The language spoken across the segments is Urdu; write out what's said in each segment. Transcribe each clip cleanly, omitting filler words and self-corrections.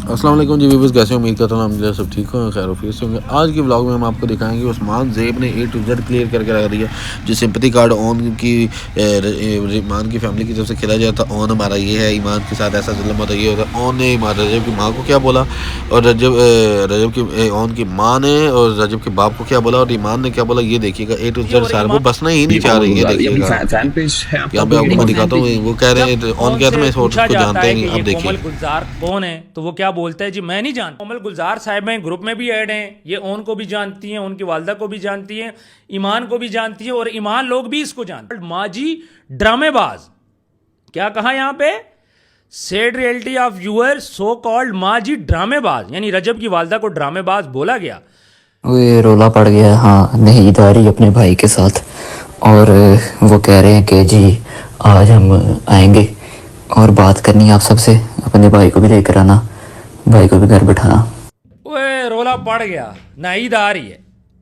السلام علیکم جی ویورز، کیسے امید کرتا ہوں الحمدللہ سب ٹھیک ہوں، خیر و عافیت سے ہوں گے۔ آج کے ولاگ میں ہم آپ کو دکھائیں گے عثمان زیب نے A to Z کلیئر کر کے رکھ دیا۔ جو سمپتھی کارڈ اون کی ایمان کی فیملی کی طرف سے کھیلا جاتا، اون ہمارا یہ ہے، ایمان کے ساتھ ایسا ظلم ہوتا یہ ہوتا۔ اون نے رجب کی ماں کو کیا بولا، اور رجب کی اون کی ماں نے اور رجب کے باپ کو کیا بولا، اور ایمان نے کیا بولا، یہ دیکھیے گا A to Z سارا وہ بسنا ہی نہیں چاہ رہی ہے۔ دیکھیے گا یہاں پہ آپ کو میں دکھاتا ہوں، وہ کہہ رہے ہیں اون کہتا میں اس کو جانتے نہیں۔ اب دیکھیے کومل گلزار کون ہے تو وہ کیا بولتا ہے، جی میں نہیں جانتا۔ کومل گلزار صاحب ہیں، گروپ میں بھی ایڈ ہیں، یہ اون کو بھی جانتی ہیں، ان کی والدہ کو بھی جانتی ہیں، ایمان کو بھی جانتی ہیں، اور ایمان لوگ بھی اس کو جانتے ہیں۔ ماں جی ڈرامے باز، کیا کہا یہاں پہ، sad reality of your so called ماں جی ڈرامے باز، یعنی رجب کی والدہ کو ڈرامے باز بولا گیا۔ وہ رولا پڑ گیا، ہاں نہیں آ رہی اپنے بھائی کے ساتھ، اور وہ کہہ رہے ہیں کہ جی آج ہم آئیں گے اور بات کرنی ہے آپ سب سے، اپنے بھائی کو بھی لے کر آنا، بھائی کو بھی گھر بٹھانا۔ وہ رولا پڑ گیا، ناہید آ رہی ہے۔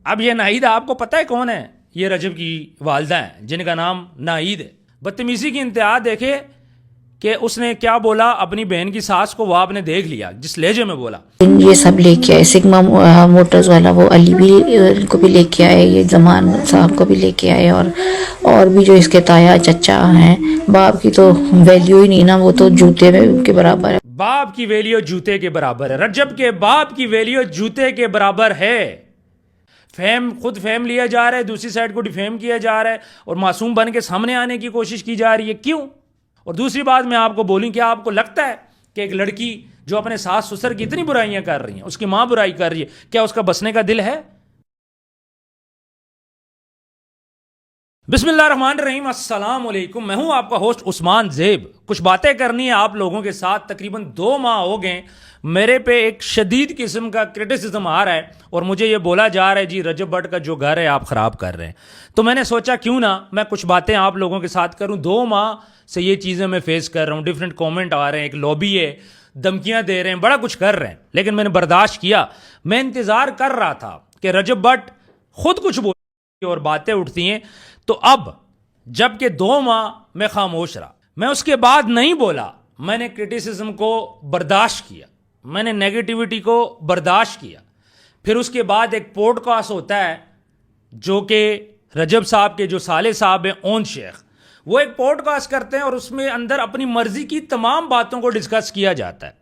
اب یہ ناہید آپ کو پتہ ہے کون ہے، یہ رجب کی والدہ ہیں جن کا نام ناہید ہے۔ بدتمیزی کی انتہا دیکھے کہ اس نے کیا بولا اپنی بہن کی ساس کو، وہ آپ نے دیکھ لیا جس لہجے میں بولا۔ یہ سب لے کے آئے، سگما موٹرز والا وہ علی بھی کو بھی لے کے آئے، یہ زمان صاحب کو بھی لے کے آئے، اور بھی جو اس کے تایا چچا ہیں۔ باپ کی تو ویلیو ہی نہیں نا، وہ تو جوتے کے برابر ہے۔ باپ کی ویلیو جوتے کے برابر ہے، رجب کے باپ کی ویلیو جوتے کے برابر ہے۔ خود فیم لیا جا رہا ہے، دوسری سائڈ کو ڈیفیم کیا جا رہا ہے، اور معصوم بن کے سامنے آنے کی کوشش کی جا رہی ہے۔ کیوں؟ اور دوسری بات میں آپ کو بولوں، کیا آپ کو لگتا ہے کہ ایک لڑکی جو اپنے ساس سسر کی اتنی برائیاں کر رہی ہیں، اس کی ماں برائی کر رہی ہے، کیا اس کا بسنے کا دل ہے؟ بسم اللہ الرحمن الرحیم، السلام علیکم، میں ہوں آپ کا ہوسٹ عثمان زیب۔ کچھ باتیں کرنی ہے آپ لوگوں کے ساتھ۔ تقریباً 2 ماہ ہو گئے میرے پہ ایک شدید قسم کا کرٹیسزم آ رہا ہے، اور مجھے یہ بولا جا رہا ہے جی رجب بٹ کا جو گھر ہے آپ خراب کر رہے ہیں۔ تو میں نے سوچا کیوں نہ میں کچھ باتیں آپ لوگوں کے ساتھ کروں۔ 2 ماہ سے یہ چیزیں میں فیس کر رہا ہوں، ڈیفرنٹ کومنٹ آ رہے ہیں، ایک لابی ہے، دھمکیاں دے رہے ہیں، بڑا کچھ کر رہے ہیں، لیکن میں نے برداشت کیا۔ میں انتظار کر رہا تھا کہ رجب بٹ خود کچھ بولے اور باتیں اٹھتی ہیں۔ تو اب جب کہ 2 ماہ میں خاموش رہا، میں اس کے بعد نہیں بولا، میں نے کرٹیسزم کو برداشت کیا، میں نے نیگیٹیوٹی کو برداشت کیا۔ پھر اس کے بعد ایک پوڈ کاسٹ ہوتا ہے جو کہ رجب صاحب کے جو سالے صاحب ہیں، اون شیخ، وہ ایک پوڈ کاسٹ کرتے ہیں، اور اس میں اندر اپنی مرضی کی تمام باتوں کو ڈسکس کیا جاتا ہے،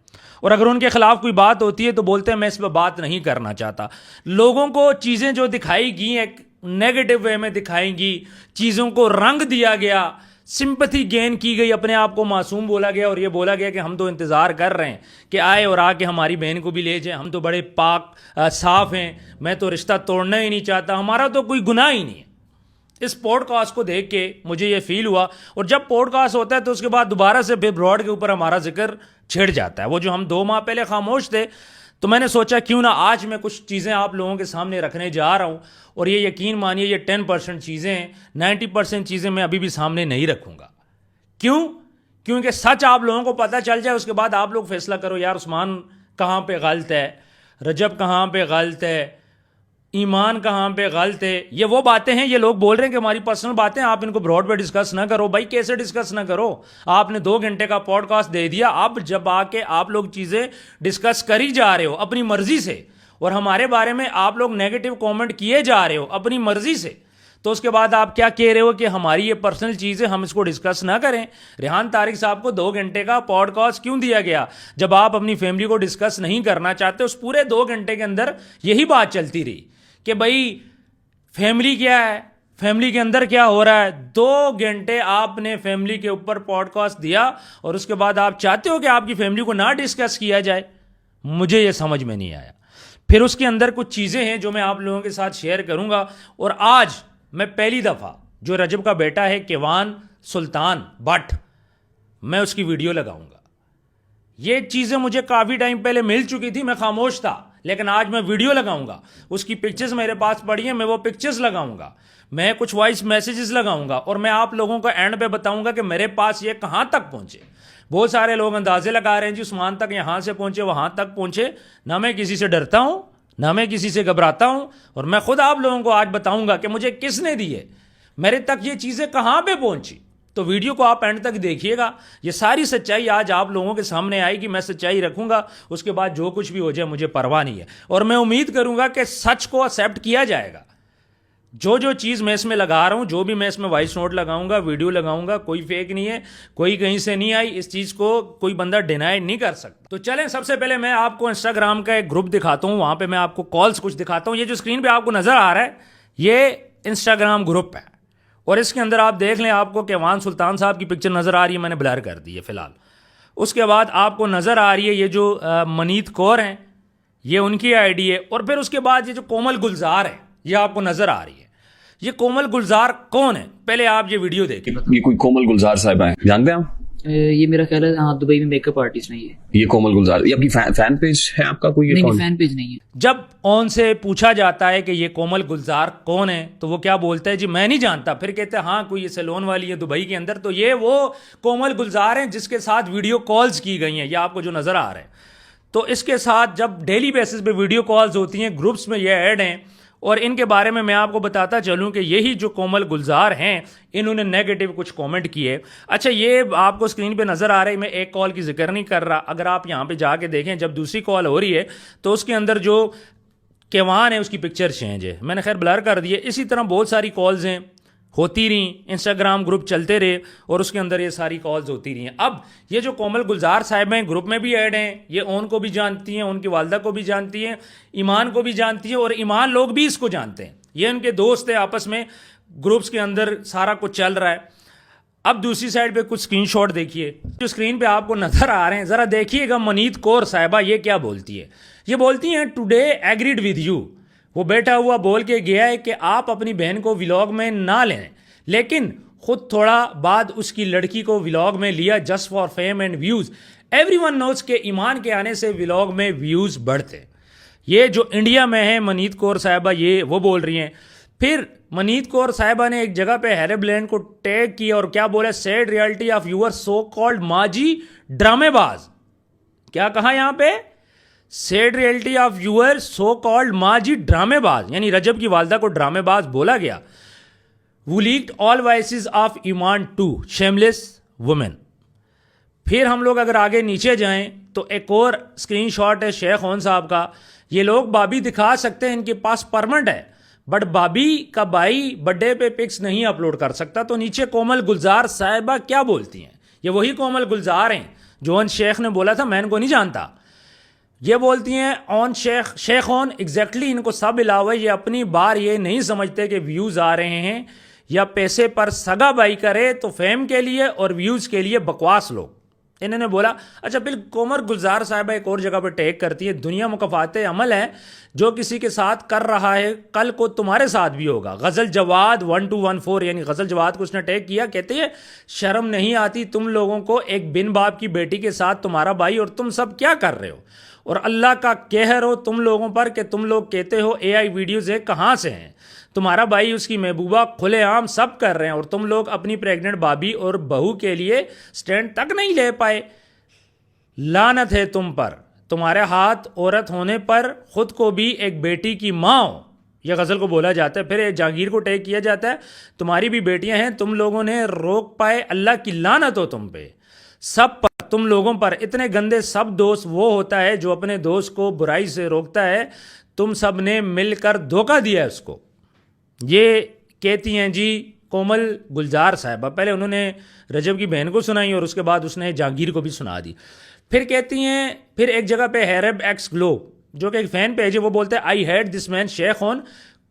اور اگر ان کے خلاف کوئی بات ہوتی ہے تو بولتے ہیں میں اس پہ بات نہیں کرنا چاہتا۔ لوگوں کو چیزیں جو دکھائی گئی ایک نیگیٹو وے میں دکھائی گئی، چیزوں کو رنگ دیا گیا، سمپتھی گین کی گئی، اپنے آپ کو معصوم بولا گیا، اور یہ بولا گیا کہ ہم تو انتظار کر رہے ہیں کہ آئے اور آ کے ہماری بہن کو بھی لے جائیں، ہم تو بڑے پاک صاف ہیں، میں تو رشتہ توڑنا ہی نہیں چاہتا، ہمارا تو کوئی گناہ ہی نہیں ہے۔ اس پوڈ کاسٹ کو دیکھ کے مجھے یہ فیل ہوا، اور جب پوڈ کاسٹ ہوتا ہے تو اس کے بعد دوبارہ سے پھر براڈ کے اوپر ہمارا ذکر چھڑ جاتا ہے۔ وہ جو ہم 2 ماہ پہلے خاموش تھے، تو میں نے سوچا کیوں نہ آج میں کچھ چیزیں آپ لوگوں کے سامنے رکھنے جا رہا ہوں، اور یہ یقین مانیے یہ 10% چیزیں ہیں، 90% چیزیں میں ابھی بھی سامنے نہیں رکھوں گا۔ کیوں؟ کیونکہ سچ آپ لوگوں کو پتہ چل جائے، اس کے بعد آپ لوگ فیصلہ کرو یار عثمان کہاں پہ غلط ہے، رجب کہاں پہ غلط ہے، ایمان کہاں پہ غلط ہے۔ یہ وہ باتیں ہیں، یہ لوگ بول رہے ہیں کہ ہماری پرسنل باتیں آپ ان کو براڈ پہ ڈسکس نہ کرو۔ بھائی کیسے ڈسکس نہ کرو؟ آپ نے 2 گھنٹے کا پوڈ کاسٹ دے دیا، اب جب آ کے آپ لوگ چیزیں ڈسکس کری جا رہے ہو اپنی مرضی سے، اور ہمارے بارے میں آپ لوگ نیگیٹو کومنٹ کیے جا رہے ہو اپنی مرضی سے، تو اس کے بعد آپ کیا کہہ رہے ہو کہ ہماری یہ پرسنل چیز ہے، ہم اس کو ڈسکس نہ کریں۔ ریحان طارق صاحب کو 2 گھنٹے کا پوڈ کاسٹ کیوں دیا گیا؟ جب آپ اپنی فیملی کو ڈسکس نہیں کرنا چاہتے، اس پورے 2 گھنٹے کے اندر یہی بات چلتی رہی کہ بھائی فیملی کیا ہے، فیملی کے اندر کیا ہو رہا ہے۔ 2 گھنٹے آپ نے فیملی کے اوپر پوڈ کاسٹ دیا، اور اس کے بعد آپ چاہتے ہو کہ آپ کی فیملی کو نہ ڈسکس کیا جائے۔ مجھے یہ سمجھ میں نہیں آیا۔ پھر اس کے اندر کچھ چیزیں ہیں جو میں آپ لوگوں کے ساتھ شیئر کروں گا، اور آج میں پہلی دفعہ جو رجب کا بیٹا ہے کیوان سلطان بٹ، میں اس کی ویڈیو لگاؤں گا۔ یہ چیزیں مجھے کافی ٹائم پہلے مل چکی تھی، میں خاموش تھا، لیکن آج میں ویڈیو لگاؤں گا۔ اس کی پکچرز میرے پاس پڑی ہیں، میں وہ پکچرز لگاؤں گا، میں کچھ وائس میسیجز لگاؤں گا، اور میں آپ لوگوں کو اینڈ پہ بتاؤں گا کہ میرے پاس یہ کہاں تک پہنچے۔ بہت سارے لوگ اندازے لگا رہے ہیں جی عثمان تک یہاں سے پہنچے، وہاں تک پہنچے۔ نہ میں کسی سے ڈرتا ہوں، نہ میں کسی سے گھبراتا ہوں، اور میں خود آپ لوگوں کو آج بتاؤں گا کہ مجھے کس نے دی ہے، میرے تک یہ چیزیں کہاں پہ پہنچی۔ تو ویڈیو کو آپ اینڈ تک دیکھیے گا, یہ ساری سچائی آج آپ لوگوں کے سامنے آئے گی. میں سچائی رکھوں گا, اس کے بعد جو کچھ بھی ہو جائے مجھے پرواہ نہیں ہے, اور میں امید کروں گا کہ سچ کو ایکسیپٹ کیا جائے گا. جو چیز میں اس میں لگا رہا ہوں, جو بھی میں اس میں وائس نوٹ لگاؤں گا, ویڈیو لگاؤں گا, کوئی فیک نہیں ہے, کوئی کہیں سے نہیں آئی, اس چیز کو کوئی بندہ ڈینائی نہیں کر سکتا. تو چلیں سب سے پہلے میں آپ کو انسٹاگرام کا ایک گروپ دکھاتا ہوں, وہاں پہ میں آپ کو کالز کچھ دکھاتا ہوں. یہ جو اسکرین پہ آپ کو نظر آ رہا ہے یہ انسٹاگرام گروپ ہے, اور اس کے اندر آپ دیکھ لیں آپ کو کیوان سلطان صاحب کی پکچر نظر آ رہی ہے, میں نے بلر کر دی ہے فی الحال. اس کے بعد آپ کو نظر آ رہی ہے یہ جو منیت کور ہیں, یہ ان کی آئی ڈی ہے. اور پھر اس کے بعد یہ جو کومل گلزار ہے یہ آپ کو نظر آ رہی ہے. یہ کومل گلزار کون ہے, پہلے آپ یہ ویڈیو دیکھیں. یہ کوئی کومل گلزار صاحبہ ہیں, جانتے ہیں آپ؟ یہ میرا خیال ہے ہاں دبئی میں میک اپ آرٹسٹ نہیں ہے. یہ کومل گلزار, یہ اپنی فین پیج ہے آپ کا کوئی؟ نہیں, فین پیج نہیں ہے. جب اون سے پوچھا جاتا ہے کہ یہ کومل گلزار کون ہے تو وہ کیا بولتا ہے, جی میں نہیں جانتا. پھر کہتے ہیں ہاں کوئی یہ سیلون والی ہے دبئی کے اندر. تو یہ وہ کومل گلزار ہیں جس کے ساتھ ویڈیو کالز کی گئی ہیں, یہ آپ کو جو نظر آ رہے ہیں. تو اس کے ساتھ جب ڈیلی بیسس پہ ویڈیو کالز ہوتی ہیں, گروپس میں یہ ایڈ ہیں, اور ان کے بارے میں آپ کو بتاتا چلوں کہ یہی جو کومل گلزار ہیں انہوں نے نیگیٹو کچھ کومنٹ کیے. اچھا یہ آپ کو اسکرین پہ نظر آ رہا ہے, میں ایک کال کی ذکر نہیں کر رہا, اگر آپ یہاں پہ جا کے دیکھیں جب دوسری کال ہو رہی ہے تو اس کے اندر جو کیوان ہے اس کی پکچر چینج ہے, میں نے خیر بلر کر دی ہے. اسی طرح بہت ساری کالز ہیں ہوتی رہیں, انسٹاگرام گروپ چلتے رہے اور اس کے اندر یہ ساری کالز ہوتی رہی ہیں. اب یہ جو کومل گلزار صاحب ہیں گروپ میں بھی ایڈ ہیں, یہ اون کو بھی جانتی ہیں, ان کی والدہ کو بھی جانتی ہیں, ایمان کو بھی جانتی ہیں, اور ایمان لوگ بھی اس کو جانتے ہیں. یہ ان کے دوست ہیں, آپس میں گروپس کے اندر سارا کچھ چل رہا ہے. اب دوسری سائڈ پہ کچھ اسکرین شاٹ دیکھیے جو اسکرین پہ آپ کو نظر آ رہے ہیں, ذرا دیکھیے گا منیت کور صاحبہ یہ کیا بولتی ہے. یہ بولتی ہیں ٹوڈے ایگریڈ ود یو. وہ بیٹھا ہوا بول کے گیا ہے کہ آپ اپنی بہن کو ولاگ میں نہ لیں, لیکن خود تھوڑا بعد اس کی لڑکی کو ولاگ میں لیا just for fame and views. Every one knows کہ ایمان کے آنے سے ولاگ میں ویوز بڑھتے. یہ جو انڈیا میں ہے منیت کور صاحبہ یہ وہ بول رہی ہیں. پھر منیت کور صاحبہ نے ایک جگہ پہ ہیرے بلینڈ کو ٹیگ کیا اور کیا بولا, sad reality of your so called ماجی ڈرامے باز. کیا کہا یہاں پہ, sad reality of your so called ماجی ڈرامے باز, یعنی رجب کی والدہ کو ڈرامے باز بولا گیا. وہ لیکڈ آل وائسز آف ایمان ٹو شیملیس وومن. پھر ہم لوگ اگر آگے نیچے جائیں تو ایک اور اسکرین شاٹ ہے شیخ اون صاحب کا. یہ لوگ بابی دکھا سکتے ہیں, ان کے پاس پرمنٹ ہے, بٹ بابی کا بھائی برتھ ڈے پہ پکس نہیں اپلوڈ کر سکتا. تو نیچے کومل گلزار صاحبہ کیا بولتی ہیں, یہ وہی کومل گلزار ہیں جو ان شیخ نے بولا تھا میں ان کو نہیں جانتا. یہ بولتی ہیں اون شیخ اون ایگزیکٹلی ان کو سب علاوہ یہ اپنی بار یہ نہیں سمجھتے کہ ویوز آ رہے ہیں یا پیسے پر سگا بائی کرے تو فیم کے لیے اور ویوز کے لیے بکواس لوگ. انہوں نے بولا. اچھا پھر کومل گلزار صاحبہ ایک اور جگہ پہ ٹیگ کرتی ہے, دنیا مکافات عمل ہے جو کسی کے ساتھ کر رہا ہے کل کو تمہارے ساتھ بھی ہوگا. غزل جواد 1214 یعنی غزل جواد کو اس نے ٹیگ کیا, کہتے ہیں شرم نہیں آتی تم لوگوں کو, ایک بن باپ کی بیٹی کے ساتھ تمہارا بھائی, اور تم سب کیا کر رہے ہو, اور اللہ کا قہر ہو تم لوگوں پر کہ تم لوگ کہتے ہو اے آئی ویڈیوز ہے کہاں سے ہیں. تمہارا بھائی اس کی محبوبہ کھلے عام سب کر رہے ہیں, اور تم لوگ اپنی پریگننٹ بابی اور بہو کے لیے سٹینڈ تک نہیں لے پائے. لعنت ہے تم پر, تمہارے ہاتھ عورت ہونے پر خود کو بھی ایک بیٹی کی ماں ہو. یہ غزل کو بولا جاتا ہے. پھر جہانگیر کو ٹیگ کیا جاتا ہے, تمہاری بھی بیٹیاں ہیں, تم لوگوں نے روک پائے, اللہ کی لعنت ہو تم پہ سب پر, تم لوگوں پر. اتنے گندے سب دوست وہ ہوتا ہے جو اپنے دوست کو برائی سے روکتا ہے, تم سب نے مل کر دھوکہ دیا ہے اس کو. یہ کہتی ہیں جی کومل گلزار صاحبہ. پہلے انہوں نے رجب کی بہن کو سنائی اور اس کے بعد اس نے جہانگیر کو بھی سنا دی. پھر کہتی ہیں, پھر ایک جگہ پہ ہیرب ایکس گلو جو کہ ایک فین پیج ہے وہ بولتے ہیں آئی ہیٹ دس مین شیخ اون,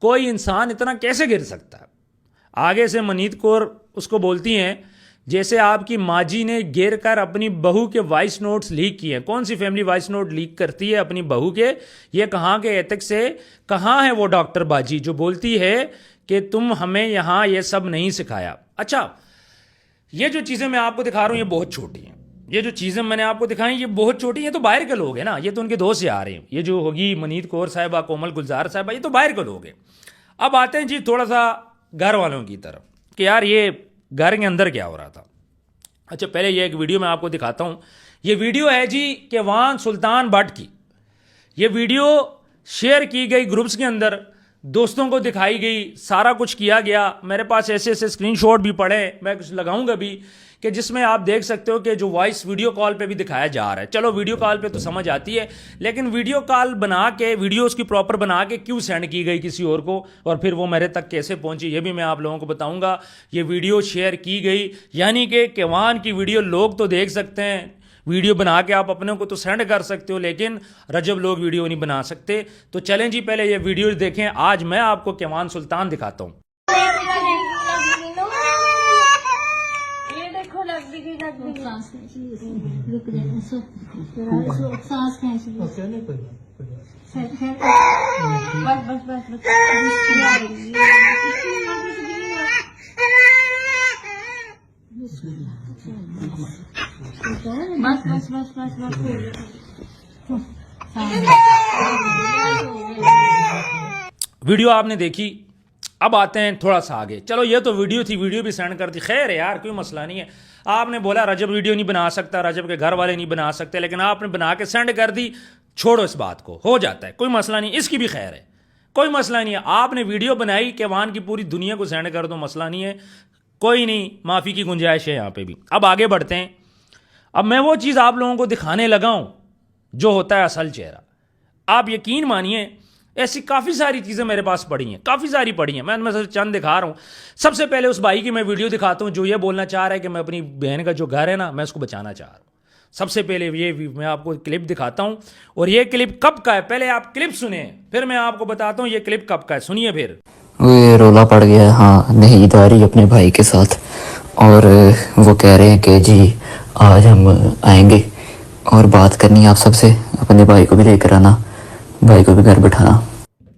کوئی انسان اتنا کیسے گر سکتا ہے. آگے سے منیت کور اس کو بولتی ہیں جیسے آپ کی ماجی نے گر کر اپنی بہو کے وائس نوٹس لیک کیے ہیں. کون سی فیملی وائس نوٹ لیک کرتی ہے اپنی بہو کے, یہ کہاں کے ایتھک سے, کہاں ہے وہ ڈاکٹر باجی جو بولتی ہے کہ تم ہمیں یہاں یہ سب نہیں سکھایا. اچھا یہ جو چیزیں میں آپ کو دکھا رہا ہوں یہ بہت چھوٹی ہیں, یہ جو چیزیں میں نے آپ کو دکھائیں یہ بہت چھوٹی ہیں. تو باہر کے لوگ ہیں نا, یہ تو ان کے دوست سے آ رہے ہیں. یہ جو ہوگی منیت کور صاحبہ, کومل گلزار صاحبہ, یہ تو باہر کے لوگ ہیں. اب آتے ہیں جی تھوڑا سا گھر والوں کی طرف کہ یار یہ گھر کے اندر کیا ہو رہا تھا. اچھا پہلے یہ ایک ویڈیو میں آپ کو دکھاتا ہوں. یہ ویڈیو ہے جی کیوان سلطان بٹ کی. یہ ویڈیو شیئر کی گئی گروپس کے اندر. دوستوں کو دکھائی گئی, سارا کچھ کیا گیا. میرے پاس ایسے ایسے اسکرین شاٹ بھی پڑے, میں کچھ لگاؤں گا بھی کہ جس میں آپ دیکھ سکتے ہو کہ جو وائس ویڈیو کال پہ بھی دکھایا جا رہا ہے. چلو ویڈیو کال پہ تو سمجھ آتی ہے, لیکن ویڈیو کال بنا کے, ویڈیو اس کی پراپر بنا کے کیوں سینڈ کی گئی کسی اور کو, اور پھر وہ میرے تک کیسے پہنچی, یہ بھی میں آپ لوگوں کو بتاؤں گا. یہ ویڈیو شیئر کی گئی, یعنی کہ کیوان کی ویڈیو لوگ تو دیکھ سکتے ہیں, ویڈیو بنا کے آپ اپنے کو تو سینڈ کر سکتے ہو, لیکن رجب لوگ ویڈیو نہیں بنا سکتے. تو چلیں جی پہلے یہ ویڈیو دیکھیں. آج میں آپ کو کیوان سلطان دکھاتا ہوں. ویڈیو آپ نے دیکھی, اب آتے ہیں تھوڑا سا آگے. چلو یہ تو ویڈیو تھی, ویڈیو بھی سینڈ کر دی, خیر ہے یار, کوئی مسئلہ نہیں ہے. آپ نے بولا رجب ویڈیو نہیں بنا سکتا, رجب کے گھر والے نہیں بنا سکتے, لیکن آپ نے بنا کے سینڈ کر دی. چھوڑو اس بات کو, ہو جاتا ہے, کوئی مسئلہ نہیں, اس کی بھی خیر ہے, کوئی مسئلہ نہیں ہے. آپ نے ویڈیو بنائی, کیوان کی پوری دنیا کو سینڈ کر دو, مسئلہ نہیں ہے, کوئی نہیں, معافی کی گنجائش ہے یہاں پہ بھی. اب آگے بڑھتے ہیں. اب میں وہ چیز آپ لوگوں کو دکھانے لگا ہوں جو ہوتا ہے اصل چہرہ. آپ یقین مانیے ایسی کافی ساری چیزیں میرے پاس پڑی ہیں, کافی ساری پڑی ہیں, میں ان میں سے چند دکھا رہا ہوں. سب سے پہلے اس بھائی کی میں ویڈیو دکھاتا ہوں جو یہ بولنا چاہ رہا ہے کہ میں اپنی بہن کا جو گھر ہے نا, میں اس کو بچانا چاہ رہا ہوں. سب سے پہلے یہ میں آپ کو کلپ دکھاتا ہوں, اور یہ کلپ کب کا ہے پہلے آپ کلپ سنیں, پھر میں آپ کو بتاتا ہوں یہ کلپ کب کا ہے. سنیے پھر. وہ رولا پڑ گیا ہے ہاں نہید آ رہی اپنے بھائی کے ساتھ, اور وہ کہہ رہے ہیں کہ جی آج ہم آئیں گے اور بات کرنی ہے آپ سب سے, اپنے بھائی کو بھی لے کر آنا, بھائی کو بھی گھر بٹھانا.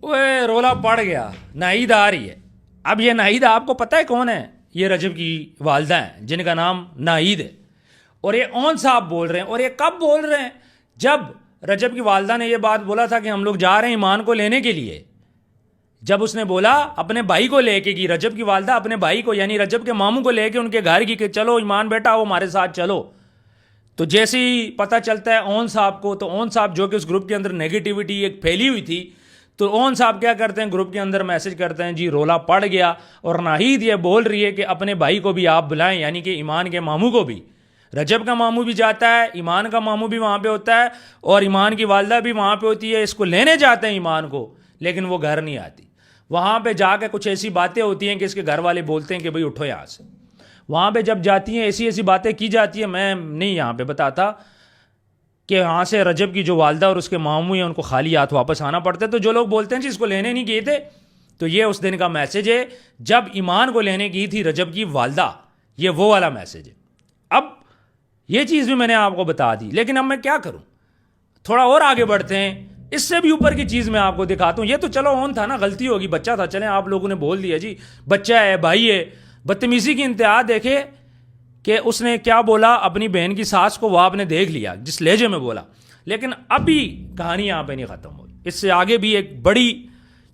وہ رولا پڑ گیا, ناہید آ رہی ہے. اب یہ ناہید آپ کو پتہ ہے کون ہے؟ یہ رجب کی والدہ ہیں جن کا نام ناہید ہے, اور یہ اون صاحب بول رہے ہیں. اور یہ کب بول رہے ہیں؟ جب رجب کی والدہ نے یہ بات بولا تھا کہ ہم لوگ جا رہے ہیں ایمان کو لینے کے لیے, جب اس نے بولا اپنے بھائی کو لے کے کی, رجب کی والدہ اپنے بھائی کو یعنی رجب کے ماموں کو لے کے ان کے گھر کی کہ چلو ایمان بیٹا وہ ہمارے ساتھ چلو. تو جیسے ہی پتہ چلتا ہے اون صاحب کو, تو اون صاحب جو کہ اس گروپ کے اندر نیگیٹیوٹی ایک پھیلی ہوئی تھی, تو اون صاحب کیا کرتے ہیں, گروپ کے اندر میسج کرتے ہیں جی رولا پڑ گیا, اور ناہید یہ بول رہی ہے کہ اپنے بھائی کو بھی آپ بلائیں, یعنی کہ ایمان کے ماموں کو بھی. رجب کا ماموں بھی جاتا ہے, ایمان کا ماموں بھی وہاں پہ ہوتا ہے, اور ایمان کی والدہ بھی وہاں پہ ہوتی ہے. اس کو لینے جاتے ہیں ایمان کو, لیکن وہ گھر نہیں آتی. وہاں پہ جا کے کچھ ایسی باتیں ہوتی ہیں کہ اس کے گھر والے بولتے ہیں کہ بھئی اٹھو یہاں سے. وہاں پہ جب جاتی ہیں ایسی ایسی باتیں کی جاتی ہیں, میں نہیں یہاں پہ بتاتا, کہ وہاں سے رجب کی جو والدہ اور اس کے ماموں ہیں ان کو خالی ہاتھ واپس آنا پڑتا ہے. تو جو لوگ بولتے ہیں جی اس کو لینے نہیں گئے تھے, تو یہ اس دن کا میسج ہے جب ایمان کو لینے گئی تھی رجب کی والدہ, یہ وہ والا میسج ہے. اب یہ چیز بھی میں نے آپ کو بتا دی, لیکن اب میں کیا کروں, تھوڑا اور آگے بڑھتے ہیں. اس سے بھی اوپر کی چیز میں آپ کو دکھاتا ہوں. یہ تو چلو اون تھا نا, غلطی ہوگی, بچہ تھا, چلیں آپ لوگوں نے بول دیا جی بچہ ہے, بھائی ہے. بدتمیزی کی انتہا دیکھے کہ اس نے کیا بولا اپنی بہن کی ساس کو, وہ آپ نے دیکھ لیا جس لہجے میں بولا. لیکن ابھی کہانی یہاں پہ نہیں ختم ہوئی, اس سے آگے بھی ایک بڑی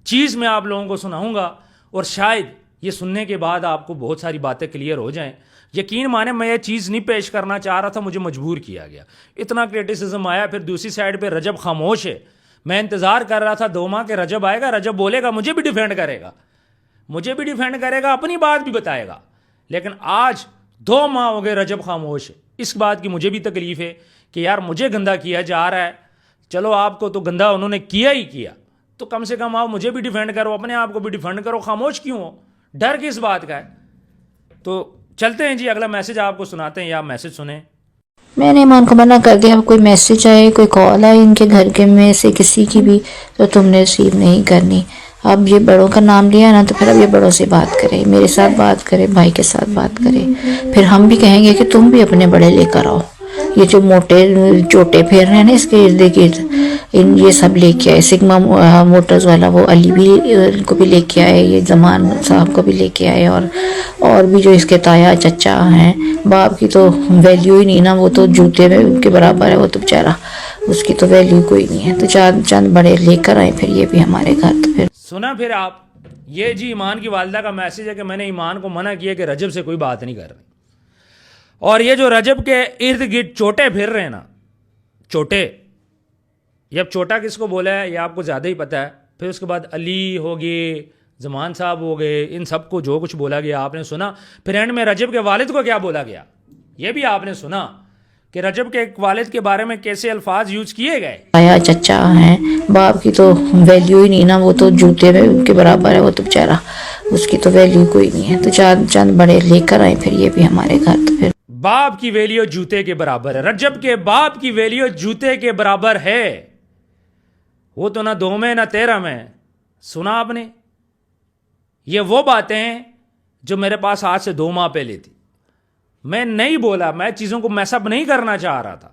چیز میں آپ لوگوں کو سناؤں گا, اور شاید یہ سننے کے بعد آپ کو بہت ساری باتیں کلیئر ہو جائیں. یقین مانیں میں یہ چیز نہیں پیش کرنا چاہ رہا تھا, مجھے مجبور کیا گیا, اتنا کریٹیسزم آیا. پھر دوسری سائڈ پہ رجب خاموش ہے. میں انتظار کر رہا تھا 2 ماہ کہ رجب آئے گا, رجب بولے گا, مجھے بھی ڈیفینڈ کرے گا, اپنی بات بھی بتائے گا. لیکن آج 2 ماہ ہو گئے رجب خاموش ہے. اس بات کی مجھے بھی تکلیف ہے کہ یار مجھے گندا کیا جا رہا ہے. چلو آپ کو تو گندا انہوں نے کیا ہی کیا, تو کم سے کم آؤ مجھے بھی ڈیفینڈ کرو, اپنے آپ کو بھی ڈیفینڈ کرو. خاموش کیوں ہو, ڈر کس بات کا ہے؟ تو چلتے ہیں جی, اگلا میسج آپ کو سناتے ہیں, یا میسج سنیں. میں نے ایمان کو منع کر دیا, اب کوئی میسج آئے, کوئی کال آئے ان کے گھر کے میں سے کسی کی بھی, تو تم نے ریسیو نہیں کرنی. اب یہ بڑوں کا نام لیا نا, تو پھر اب یہ بڑوں سے بات کرے, میرے ساتھ بات کرے, بھائی کے ساتھ بات کرے. پھر ہم بھی کہیں گے کہ تم بھی اپنے بڑے لے کر آؤ. یہ جو موٹے چوٹے پھیر رہے ہیں نا اس کے ارد گرد, یہ سب لے کے آئے. سگما موٹرز والا وہ علی بھی ان کو بھی لے کے آئے, یہ زمان صاحب کو بھی لے کے آئے, اور بھی جو اس کے تایا چچا ہیں. باپ کی تو ویلیو ہی نہیں نا, وہ تو جوتے میں ان کے برابر ہے, وہ تو بیچارہ اس کی تو ویلیو کوئی نہیں ہے. تو چند بڑے لے کر آئے پھر یہ بھی ہمارے گھر. تو پھر سنا پھر آپ, یہ جی ایمان کی والدہ کا میسج ہے کہ میں نے ایمان کو منع کیا کہ رجب سے کوئی بات نہیں کر رہی. اور یہ جو رجب کے ارد گرد چوٹے پھر رہے ہیں نا, چوٹے, یہ اب چوٹا کس کو بولا ہے یہ آپ کو زیادہ ہی پتہ ہے, پھر اس کے بعد علی ہو گئے, زمان صاحب ہو گئے, ان سب کو جو کچھ بولا گیا آپ نے سنا. پھر اینڈ میں رجب کے والد کو کیا بولا گیا یہ بھی آپ نے سنا کہ رجب کے ایک والد کے بارے میں کیسے الفاظ یوز کیے گئے. آیا چچا ہیں, باپ کی تو ویلیو ہی نہیں نا, وہ تو جوتے میں کے برابر ہے, وہ تو بیچارہ اس کی تو ویلیو کوئی نہیں ہے. تو چند بڑے لے کر آئے پھر یہ بھی ہمارے گھر. تو پھر باپ کی ویلیو جوتے کے برابر ہے. رجب کے باپ کی ویلیو جوتے کے برابر ہے. وہ تو نہ 2 میں نہ 13 میں. سنا آپ نے, یہ وہ باتیں ہیں جو میرے پاس آج سے 2 ماہ پہلے تھی. میں نہیں بولا, میں چیزوں کو میس اپ نہیں کرنا چاہ رہا تھا,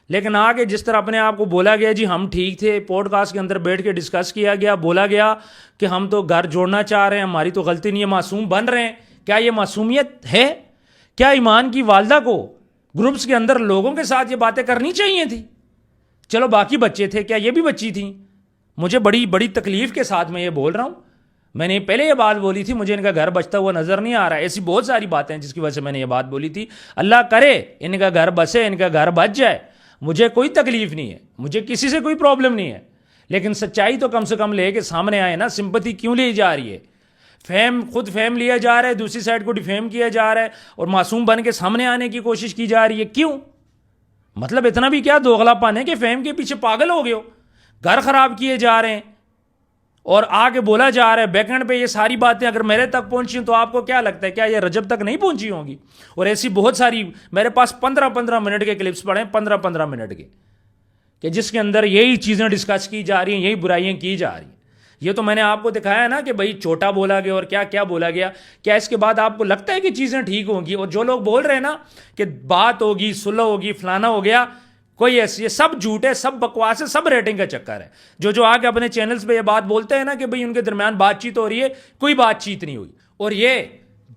لیکن آگے جس طرح اپنے آپ کو بولا گیا جی ہم ٹھیک تھے, پوڈ کاسٹ کے اندر بیٹھ کے ڈسکس کیا گیا, بولا گیا کہ ہم تو گھر جوڑنا چاہ رہے ہیں, ہماری تو غلطی نہیں ہے, معصوم بن رہے ہیں. کیا یہ معصومیت ہے؟ کیا ایمان کی والدہ کو گروپس کے اندر لوگوں کے ساتھ یہ باتیں کرنی چاہیے تھی؟ چلو باقی بچے تھے, کیا یہ بھی بچی تھیں؟ مجھے بڑی تکلیف کے ساتھ میں یہ بول رہا ہوں. میں نے پہلے یہ بات بولی تھی, مجھے ان کا گھر بچتا ہوا نظر نہیں آ رہا ہے. ایسی بہت ساری باتیں ہیں جس کی وجہ سے میں نے یہ بات بولی تھی. اللہ کرے ان کا گھر بسے, ان کا گھر بچ جائے, مجھے کوئی تکلیف نہیں ہے, مجھے کسی سے کوئی پرابلم نہیں ہے. لیکن سچائی تو کم سے کم لے کے سامنے آئے نا. سمپتھی کیوں لی جا رہی ہے؟ خود فیم لیا جا رہا ہے, دوسری سائڈ کو ڈیفیم کیا جا رہا ہے, اور معصوم بن کے سامنے آنے کی کوشش کی جا رہی ہے. کیوں؟ مطلب اتنا بھی کیا دوغلا پن ہے کہ فیم کے پیچھے پاگل ہو گئے ہو؟ گھر خراب کیے جا رہے ہیں اور آگے بولا جا رہا ہے بیک اینڈ پہ یہ ساری باتیں اگر میرے تک پہنچی ہیں تو آپ کو کیا لگتا ہے کیا یہ رجب تک نہیں پہنچی ہوں گی؟ اور ایسی بہت ساری میرے پاس 15 منٹ کے کلپس پڑے ہیں, 15 منٹ کے, کہ جس کے اندر یہی چیزیں ڈسکس کی جا رہی ہیں, یہی برائیاں کی جا رہی ہیں. یہ تو میں نے آپ کو دکھایا نا کہ بھائی چھوٹا بولا گیا اور کیا کیا بولا گیا. کیا اس کے بعد آپ کو لگتا ہے کہ چیزیں ٹھیک ہوں گی؟ اور جو لوگ بول رہے ہیں نا کہ بات ہوگی, صلح ہوگی, فلانا ہو گیا, کوئی ایسی, یہ سب جھوٹ ہے, سب بکواس ہے, سب ریٹنگ کا چکر ہے. جو آگے اپنے چینلز پہ یہ بات بولتے ہیں نا کہ بھئی ان کے درمیان بات چیت ہو رہی ہے, کوئی بات چیت نہیں ہوئی. اور یہ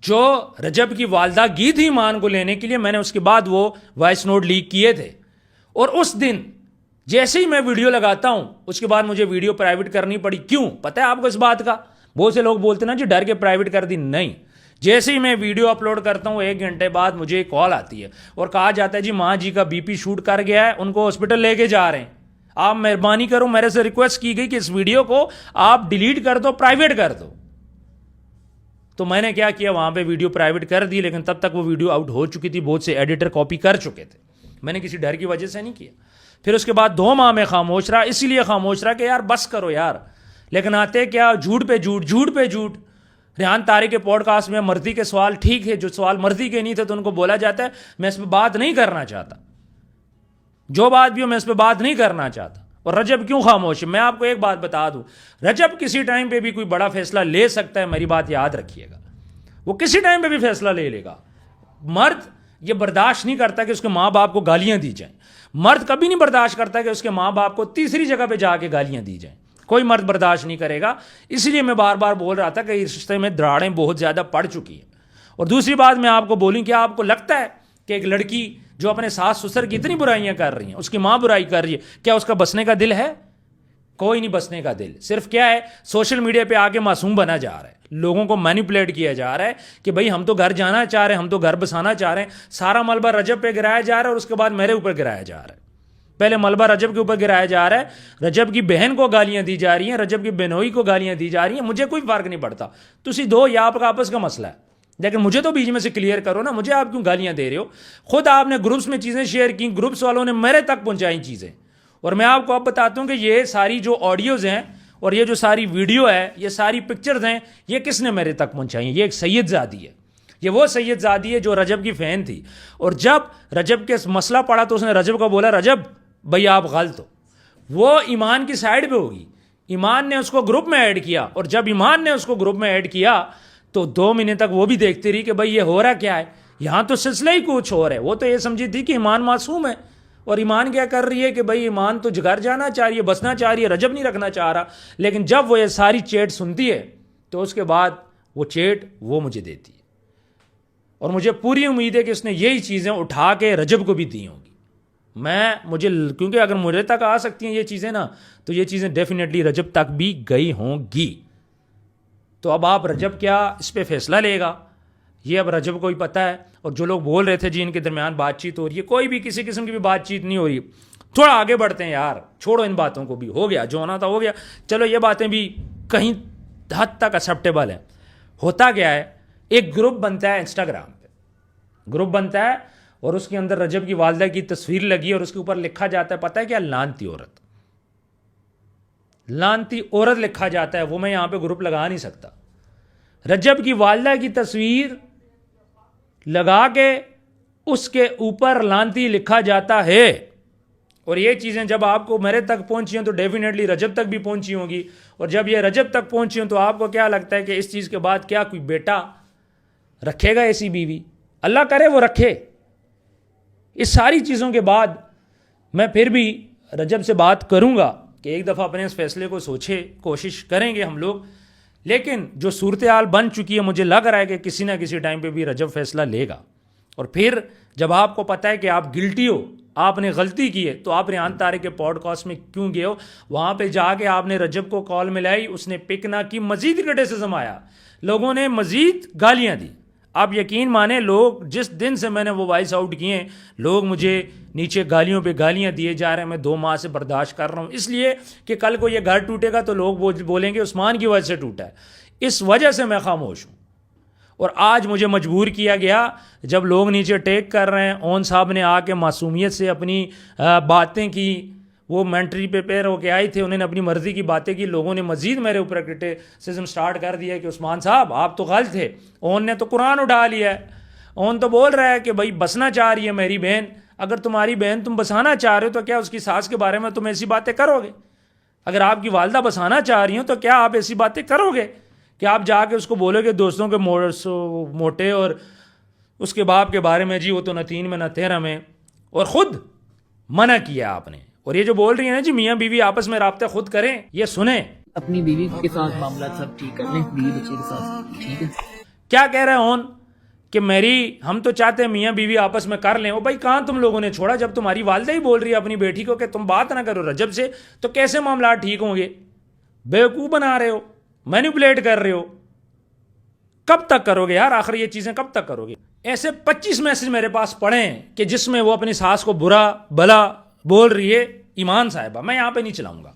جو رجب کی والدہ گئی تھی ایمان کو لینے کے لیے, میں نے اس کے بعد وہ وائس نوٹ لیک کیے تھے, اور اس دن جیسے ہی میں ویڈیو لگاتا ہوں اس کے بعد مجھے ویڈیو پرائیویٹ کرنی پڑی. کیوں پتہ ہے آپ کو اس بات کا؟ بہت سے لوگ بولتے ہیں نا جی ڈر کے پرائیویٹ کر دی. نہیں, جیسے ہی میں ویڈیو اپلوڈ کرتا ہوں 1 گھنٹے بعد مجھے ایک کال آتی ہے اور کہا جاتا ہے جی ماں جی کا BP شوٹ کر گیا ہے, ان کو ہاسپٹل لے کے جا رہے ہیں, آپ مہربانی کرو, میرے سے ریکویسٹ کی گئی کہ اس ویڈیو کو آپ ڈیلیٹ کر دو, پرائیویٹ کر دو. تو میں نے کیا کیا, وہاں پہ ویڈیو پرائیویٹ کر دی, لیکن تب تک وہ ویڈیو آؤٹ ہو چکی تھی, بہت سے ایڈیٹر کاپی کر چکے تھے. میں نے کسی ڈر کی وجہ سے نہیں کیا. پھر اس کے بعد 2 ماہ میں خاموش رہا, اسی لیے خاموش رہا کہ یار بس کرو یار. لیکن آتے کیا, جھوٹ پہ جھوٹ, جھوٹ پہ جھوٹ. ریحان طارق کے پوڈ کاسٹ میں مرضی کے سوال ٹھیک ہے, جو سوال مرضی کے نہیں تھے تو ان کو بولا جاتا ہے میں اس پہ بات نہیں کرنا چاہتا, جو بات بھی ہو میں اس پہ بات نہیں کرنا چاہتا. اور رجب کیوں خاموش ہے؟ میں آپ کو ایک بات بتا دوں, رجب کسی ٹائم پہ بھی کوئی بڑا فیصلہ لے سکتا ہے, میری بات یاد رکھیے گا, وہ کسی ٹائم پہ بھی فیصلہ لے لے گا. مرد یہ برداشت نہیں کرتا کہ اس کے ماں باپ کو گالیاں دی جائیں. مرد کبھی نہیں برداشت کرتا کہ اس کے ماں باپ کو تیسری جگہ پہ جا کے گالیاں دی جائیں. کوئی مرد برداشت نہیں کرے گا. اس لیے میں بار بار بول رہا تھا کہ اس رشتے میں دراڑیں بہت زیادہ پڑ چکی ہیں. اور دوسری بات میں آپ کو بولوں, کیا آپ کو لگتا ہے کہ ایک لڑکی جو اپنے ساس سسر کی اتنی برائیاں کر رہی ہیں, اس کی ماں برائی کر رہی ہے, کیا اس کا بسنے کا دل ہے؟ کوئی نہیں بسنے کا دل. صرف کیا ہے, سوشل میڈیا پہ آ کے معصوم بنا جا رہا ہے, لوگوں کو مینیپولیٹ کیا جا رہا ہے کہ بھئی ہم تو گھر جانا چاہ رہے ہیں, ہم تو گھر بسانا چاہ رہے ہیں. سارا ملبہ رجب پہ گرایا جا رہا ہے اور اس کے بعد میرے اوپر گرایا جا رہا ہے. پہلے ملبہ رجب کے اوپر گرایا جا رہا ہے, رجب کی بہن کو گالیاں دی جا رہی ہیں, رجب کی بہنوئی کو گالیاں دی جا رہی ہیں. مجھے کوئی فرق نہیں پڑتا, تسی دو یا آپ کا آپس کا مسئلہ ہے, لیکن مجھے تو بیچ میں سے کلیئر کرو نا, مجھے آپ کیوں گالیاں دے رہے ہو؟ خود آپ نے گروپس میں چیزیں شیئر کی, گروپس والوں نے میرے تک پہنچائیں چیزیں. اور میں آپ کو اب بتاتا ہوں کہ یہ ساری جو آڈیوز ہیں اور یہ جو ساری ویڈیو ہے, یہ ساری پکچرز ہیں, یہ کس نے میرے تک پہنچائی ہیں؟ یہ ایک سید زادی ہے. یہ وہ سید زادی ہے جو رجب کی فین تھی, اور جب رجب کے مسئلہ پڑا تو اس نے رجب کو بولا رجب بھئی آپ غلط ہو. وہ ایمان کی سائڈ پہ ہوگی, ایمان نے اس کو گروپ میں ایڈ کیا, اور جب ایمان نے اس کو گروپ میں ایڈ کیا تو 2 مہینے تک وہ بھی دیکھتی رہی کہ بھئی یہ ہو رہا کیا ہے, یہاں تو سلسلہ ہی کچھ اور ہے. وہ تو یہ سمجھی تھی کہ ایمان معصوم ہے, اور ایمان کیا کر رہی ہے کہ بھئی ایمان تو گھر جانا چاہ رہی ہے, بسنا چاہ رہی ہے, رجب نہیں رکھنا چاہ رہا. لیکن جب وہ یہ ساری چیٹ سنتی ہے تو اس کے بعد وہ چیٹ وہ مجھے دیتی ہے, اور مجھے پوری امید ہے کہ اس نے یہی چیزیں اٹھا کے رجب کو بھی دی ہوں گی. مجھے کیونکہ اگر مجھے تک آ سکتی ہیں یہ چیزیں نا, تو یہ چیزیں ڈیفینیٹلی رجب تک بھی گئی ہوں گی. تو اب آپ رجب کیا اس پہ فیصلہ لے گا, یہ اب رجب کو ہی پتہ ہے. اور جو لوگ بول رہے تھے جی ان کے درمیان بات چیت ہو رہی ہے, کوئی بھی کسی قسم کی بھی بات چیت نہیں ہو رہی. تھوڑا آگے بڑھتے ہیں یار, چھوڑو ان باتوں کو بھی, ہو گیا جو ہونا تھا ہو گیا. چلو یہ باتیں بھی کہیں حد تک ایکسیپٹیبل ہیں. ہوتا کیا ہے, ایک گروپ بنتا ہے انسٹاگرام پہ, گروپ بنتا ہے اور اس کے اندر رجب کی والدہ کی تصویر لگی ہے اور اس کے اوپر لکھا جاتا ہے, پتہ ہے کیا, لانتی عورت, لانتی عورت لکھا جاتا ہے. وہ میں یہاں پہ گروپ لگا نہیں سکتا. رجب کی والدہ کی تصویر لگا کے اس کے اوپر لانتی لکھا جاتا ہے. اور یہ چیزیں جب آپ کو میرے تک پہنچی ہیں تو ڈیفینیٹلی رجب تک بھی پہنچی ہوں گی, اور جب یہ رجب تک پہنچی ہوں تو آپ کو کیا لگتا ہے کہ اس چیز کے بعد کیا کوئی بیٹا رکھے گا ایسی بیوی؟ اللہ کرے وہ رکھے. اس ساری چیزوں کے بعد میں پھر بھی رجب سے بات کروں گا کہ ایک دفعہ اپنے اس فیصلے کو سوچے, کوشش کریں گے ہم لوگ. لیکن جو صورتحال بن چکی ہے, مجھے لگ رہا ہے کہ کسی نہ کسی ٹائم پہ بھی رجب فیصلہ لے گا. اور پھر جب آپ کو پتہ ہے کہ آپ گلٹی ہو, آپ نے غلطی کی ہے, تو آپ ریحان طارق کے پوڈ کاسٹ میں کیوں گئے ہو؟ وہاں پہ جا کے آپ نے رجب کو کال ملائی, اس نے پک نہ کی, مزید کرٹیسزم آیا, لوگوں نے مزید گالیاں دی. آپ یقین مانیں, لوگ جس دن سے میں نے وہ وائس آؤٹ کیے ہیں, لوگ مجھے نیچے گالیوں پہ گالیاں دیے جا رہے ہیں. میں 2 ماہ سے برداشت کر رہا ہوں, اس لیے کہ کل کو یہ گھر ٹوٹے گا تو لوگ بولیں گے عثمان کی وجہ سے ٹوٹا ہے. اس وجہ سے میں خاموش ہوں. اور آج مجھے مجبور کیا گیا, جب لوگ نیچے ٹیک کر رہے ہیں, اون صاحب نے آ کے معصومیت سے اپنی باتیں کی, وہ مینٹری پہ پیر ہو کے آئی تھے, انہوں نے اپنی مرضی کی باتیں کی, لوگوں نے مزید میرے اوپر کرٹیسزم سٹارٹ کر دیا کہ عثمان صاحب آپ تو غلط تھے. اون نے تو قرآن اٹھا لیا ہے, اون تو بول رہا ہے کہ بھائی بسنا چاہ رہی ہے میری بہن, اگر تمہاری بہن تم بسانا چاہ رہے ہو تو کیا اس کی ساس کے بارے میں تم ایسی باتیں کرو گے؟ اگر آپ کی والدہ بسانا چاہ رہی ہوں تو کیا آپ ایسی باتیں کرو گے کہ آپ جا کے اس کو بولو گے دوستوں کے موٹے اور اس کے باپ کے بارے میں, جی وہ تو نہ 3 میں نہ 13 میں, اور خود منع کیا آپ نے. اور یہ جو بول رہی ہیں نا جی میاں بیوی آپس میں رابطہ خود کریں, یہ سنیں, اپنی بیوی کے ساتھ معاملات سب ٹھیک کر لیں, بیوی بچے کے ساتھ ٹھیک ہے. کیا کہہ رہے ہون کہ ہم تو چاہتے ہیں میاں بیوی آپس میں کر لیں. وہ بھائی کہاں تم لوگوں نے چھوڑا, جب تمہاری والدہ ہی بول رہی ہے اپنی بیٹی کو کہ تم بات نہ کرو رجب سے, تو کیسے معاملات ٹھیک ہوں گے؟ بیوقوف بنا رہے ہو, مینیپولیٹ کر رہے ہو. کب تک کرو گے یار, آخر یہ چیزیں کب تک کرو گے؟ ایسے 25 میسج میرے پاس پڑے ہیں کہ جس میں وہ اپنی ساس کو برا بلا بول رہی ہے. ایمان صاحبہ, میں یہاں پہ نہیں چلاؤں گا.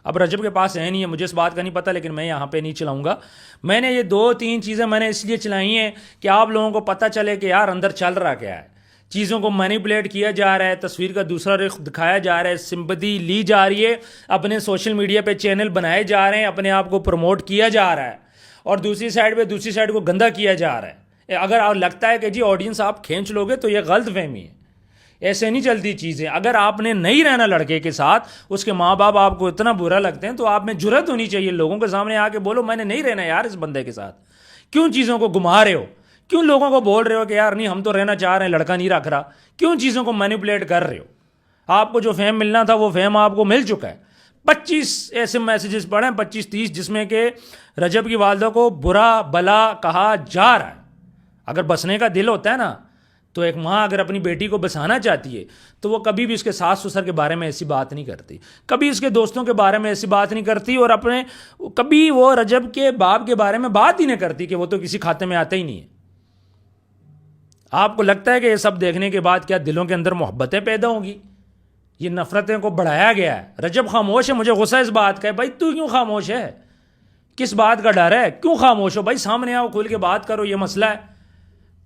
اب رجب کے پاس ہے نہیں ہے, مجھے اس بات کا نہیں پتہ, لیکن میں یہاں پہ نہیں چلاؤں گا. میں نے یہ 2-3 چیزیں میں نے اس لیے چلائی ہیں کہ آپ لوگوں کو پتہ چلے کہ یار اندر چل رہا کیا ہے. چیزوں کو مینیپولیٹ کیا جا رہا ہے, تصویر کا دوسرا رخ دکھایا جا رہا ہے, سمپتھی لی جا رہی ہے, اپنے سوشل میڈیا پہ چینل بنائے جا رہے ہیں, اپنے آپ کو پروموٹ کیا جا رہا ہے, اور دوسری سائڈ کو گندا کیا جا رہا ہے. اگر آپ لگتا ہے کہ جی آڈینس آپ کھینچ لو گے تو یہ غلط فہمی ہے. ایسے نہیں چلتی چیزیں. اگر آپ نے نہیں رہنا لڑکے کے ساتھ, اس کے ماں باپ آپ کو اتنا برا لگتے ہیں, تو آپ میں جرت ہونی چاہیے لوگوں کے سامنے آ کے بولو میں نے نہیں رہنا یار اس بندے کے ساتھ. کیوں چیزوں کو گھما رہے ہو؟ کیوں لوگوں کو بول رہے ہو کہ یار نہیں ہم تو رہنا چاہ رہے ہیں, لڑکا نہیں رکھ رہا؟ کیوں چیزوں کو مینیپولیٹ کر رہے ہو؟ آپ کو جو فیم ملنا تھا وہ فیم آپ کو مل چکا ہے. 25 ایسے میسیجز پڑھیں, 25-30, جس میں کہ رجب کی والدہ کو برا بلا کہا جا رہا ہے. اگر بسنے کا دل ہوتا ہے نا, تو ایک ماں اگر اپنی بیٹی کو بسانا چاہتی ہے تو وہ کبھی بھی اس کے ساس سسر کے بارے میں ایسی بات نہیں کرتی, کبھی اس کے دوستوں کے بارے میں ایسی بات نہیں کرتی, اور کبھی وہ رجب کے باپ کے بارے میں بات ہی نہیں کرتی کہ وہ تو کسی کھاتے میں آتا ہی نہیں ہے. آپ کو لگتا ہے کہ یہ سب دیکھنے کے بعد کیا دلوں کے اندر محبتیں پیدا ہوں گی؟ یہ نفرتیں کو بڑھایا گیا ہے. رجب خاموش ہے, مجھے غصہ اس بات کا ہے. بھائی تو کیوں خاموش ہے؟ کس بات کا ڈر ہے؟ کیوں خاموش ہو؟ بھائی سامنے آؤ, کھل کے بات کرو, یہ مسئلہ ہے.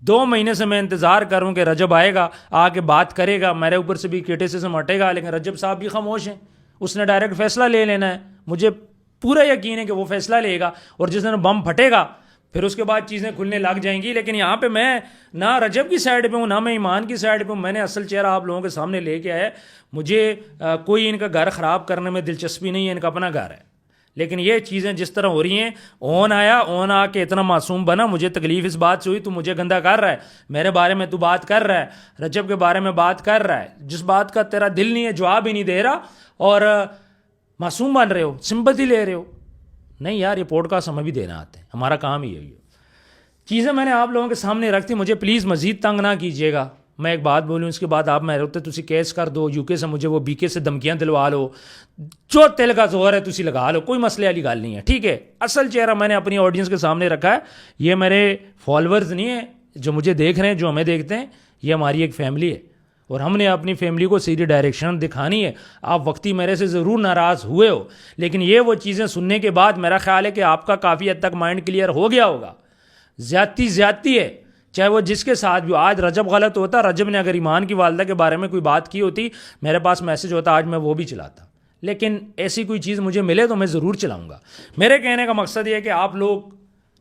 2 مہینے سے میں انتظار کروں کہ رجب آئے گا, آ کے بات کرے گا, میرے اوپر سے بھی کرٹیسزم ہٹے گا, لیکن رجب صاحب بھی خاموش ہیں. اس نے ڈائریکٹ فیصلہ لے لینا ہے. مجھے پورا یقین ہے کہ وہ فیصلہ لے گا, اور جس دن بم پھٹے گا پھر اس کے بعد چیزیں کھلنے لگ جائیں گی. لیکن یہاں پہ میں نہ رجب کی سائڈ پہ ہوں, نہ میں ایمان کی سائڈ پہ ہوں. میں نے اصل چہرہ آپ لوگوں کے سامنے لے کے آیا. مجھے کوئی ان کا گھر خراب کرنے میں دلچسپی نہیں ہے, ان کا اپنا گھر ہے. لیکن یہ چیزیں جس طرح ہو رہی ہیں, اون آ کے اتنا معصوم بنا, مجھے تکلیف اس بات سے ہوئی. تو مجھے گندا کر رہا ہے, میرے بارے میں تو بات کر رہا ہے, رجب کے بارے میں بات کر رہا ہے, جس بات کا تیرا دل نہیں ہے جواب ہی نہیں دے رہا, اور معصوم بن رہے ہو, سمپتھی لے رہے ہو. نہیں یار, یہ پوڈ کاسٹ ہمیں بھی دینا آتے ہیں, ہمارا کام ہی یہی ہے. چیزیں میں نے آپ لوگوں کے سامنے رکھتی, مجھے پلیز مزید تنگ نہ کیجیے گا. میں ایک بات بولوں, اس کے بعد آپ میرے ہوتے تسی کیس کر دو, UK سے مجھے وہ BK سے دھمکیاں دلوا لو, جو تل کا زور ہے تسی لگا لو, کوئی مسئلے والی گل نہیں ہے, ٹھیک ہے. اصل چہرہ میں نے اپنی آڈینس کے سامنے رکھا ہے. یہ میرے فالوورز نہیں ہیں جو مجھے دیکھ رہے ہیں, جو ہمیں دیکھتے ہیں, یہ ہماری ایک فیملی ہے, اور ہم نے اپنی فیملی کو سیدھی ڈائریکشن دکھانی ہے. آپ وقتی میرے سے ضرور ناراض ہوئے ہو, لیکن یہ وہ چیزیں سننے کے بعد میرا خیال ہے کہ آپ کا کافی حد تک مائنڈ کلیئر ہو گیا ہوگا. زیادتی ہے, چاہے وہ جس کے ساتھ بھی. آج رجب غلط ہوتا, رجب نے اگر ایمان کی والدہ کے بارے میں کوئی بات کی ہوتی, میرے پاس میسج ہوتا, آج میں وہ بھی چلاتا. لیکن ایسی کوئی چیز مجھے ملے تو میں ضرور چلاؤں گا. میرے کہنے کا مقصد یہ ہے کہ آپ لوگ,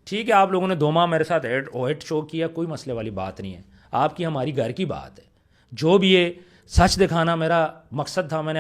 ٹھیک ہے آپ لوگوں نے 2 ماہ میرے ساتھ ہیٹ شو کیا, کوئی مسئلے والی بات نہیں ہے. آپ کی ہماری گھر کی بات ہے. جو بھی ہے سچ دکھانا میرا مقصد تھا, میں نے